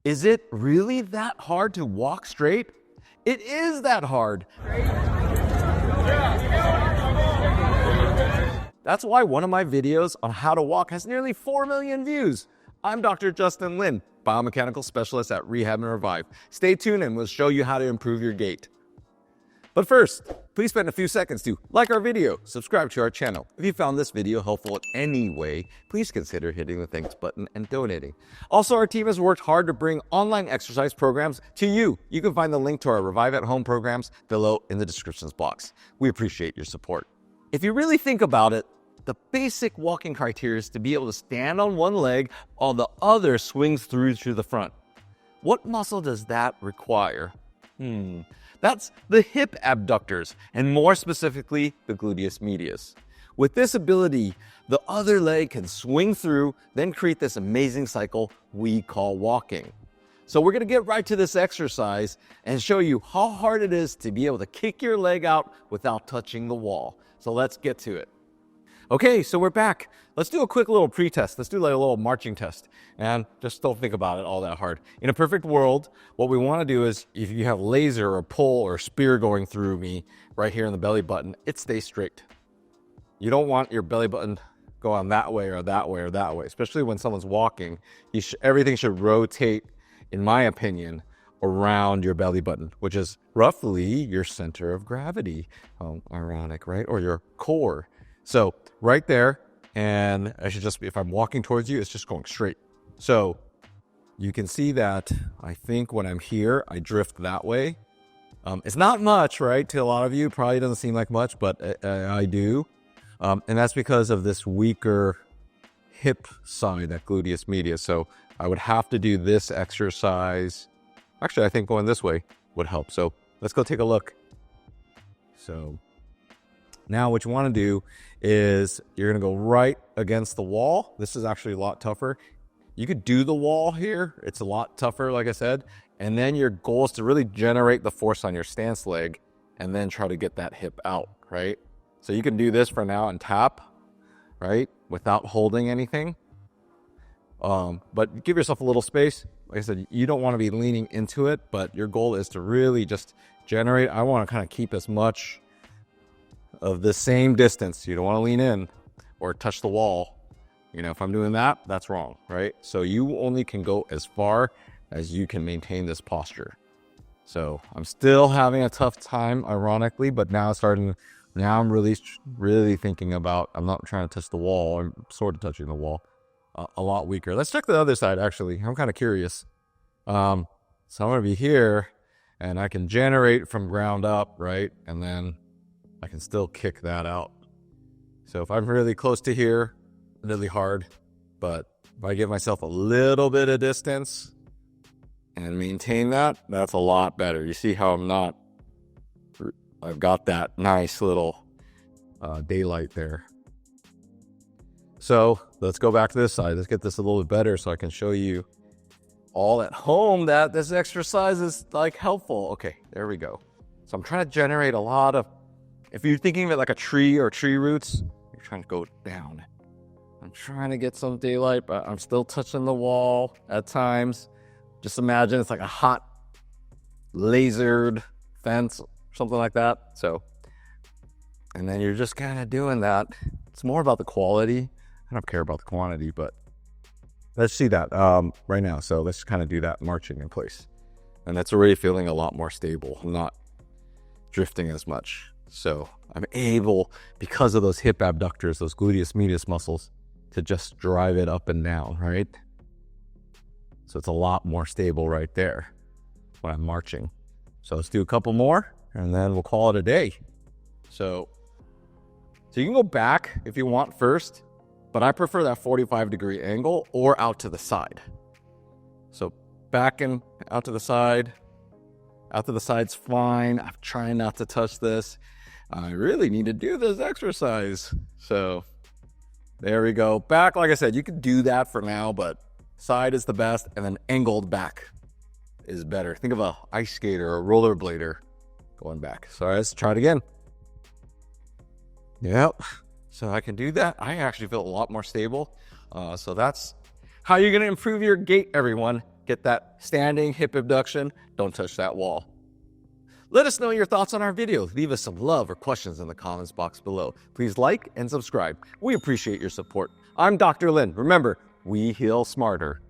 Is it really that hard to walk straight? It is that hard. That's why one of my videos on how to walk has nearly 4 million views. I'm Dr. Justin Lin, biomechanical specialist at Rehab and Revive. Stay tuned and we'll show you how to improve your gait. But first, please spend a few seconds to like our video, subscribe to our channel. If you found this video helpful in any way, please consider hitting the thanks button and donating. Also, our team has worked hard to bring online exercise programs to you. You can find the link to our Revive at Home programs below in the descriptions box. We appreciate your support. If you really think about it, the basic walking criteria is to be able to stand on one leg while the other swings through to the front. What muscle does that require? That's the hip abductors, and more specifically, the gluteus medius. With this ability, the other leg can swing through, then create this amazing cycle we call walking. So we're gonna get right to this exercise and show you how hard it is to be able to kick your leg out without touching the wall. So let's get to it. Okay, so we're back. Let's do a quick little pre-test. Let's do like a little marching test. And just don't think about it all that hard. In a perfect world, what we want to do is if you have laser or pull or spear going through me right here in the belly button, it stays straight. You don't want your belly button going that way or that way or that way, especially when someone's walking. Everything should rotate, in my opinion, around your belly button, which is roughly your center of gravity. Ironic, right? Or your core. So right there, and I should just, if I'm walking towards you, it's just going straight. So you can see that I think when I'm here, I drift that way. It's not much, right? To a lot of you, probably doesn't seem like much, but I do. And that's because of this weaker hip side, that gluteus medius. So I would have to do this exercise. Actually, I think going this way would help. So let's go take a look. So now what you want to do is you're going to go right against the wall. This is actually a lot tougher. You could do the wall here. It's a lot tougher, like I said. And then your goal is to really generate the force on your stance leg and then try to get that hip out, right? So you can do this for now and tap, right? Without holding anything. But give yourself a little space. Like I said, you don't want to be leaning into it, but your goal is to really just generate. I want to kind of keep as much of the same distance. You don't want to lean in or touch the wall. You know, if I'm doing that, that's wrong, right? So you only can go as far as you can maintain this posture. So I'm still having a tough time, ironically, but now I'm really thinking about, I'm not trying to touch the wall. I'm sort of touching the wall a lot weaker. Let's check the other side, actually. I'm kind of curious. So I'm going to be here and I can generate from ground up, right? And then I can still kick that out. So if I'm really close to here, really hard, but if I give myself a little bit of distance and maintain that, that's a lot better. You see how I've got that nice little daylight there. So let's go back to this side. Let's get this a little bit better so I can show you all at home that this exercise is like helpful. Okay, there we go. So I'm trying to generate a lot of, if you're thinking of it like a tree or tree roots, you're trying to go down. I'm trying to get some daylight, but I'm still touching the wall at times. Just imagine it's like a hot lasered fence, something like that. So, and then you're just kind of doing that. It's more about the quality. I don't care about the quantity, but let's see that right now. So let's kind of do that marching in place. And that's already feeling a lot more stable. I'm not drifting as much. So I'm able, because of those hip abductors, those gluteus medius muscles, to just drive it up and down, right? So it's a lot more stable right there when I'm marching. So let's do a couple more and then we'll call it a day. So you can go back if you want first, but I prefer that 45-degree angle or out to the side. So back and out to the side. Out to the side's fine. I'm trying not to touch this. I really need to do this exercise. So there we go. Back, like I said, you can do that for now, but side is the best, and then angled back is better. Think of a ice skater or a rollerblader going back. So let's try it again. Yep. So I can do that. I actually feel a lot more stable. So that's how you're going to improve your gait, everyone. Get that standing hip abduction. Don't touch that wall. Let us know your thoughts on our video. Leave us some love or questions in the comments box below. Please like and subscribe. We appreciate your support. I'm Dr. Lin. Remember, we heal smarter.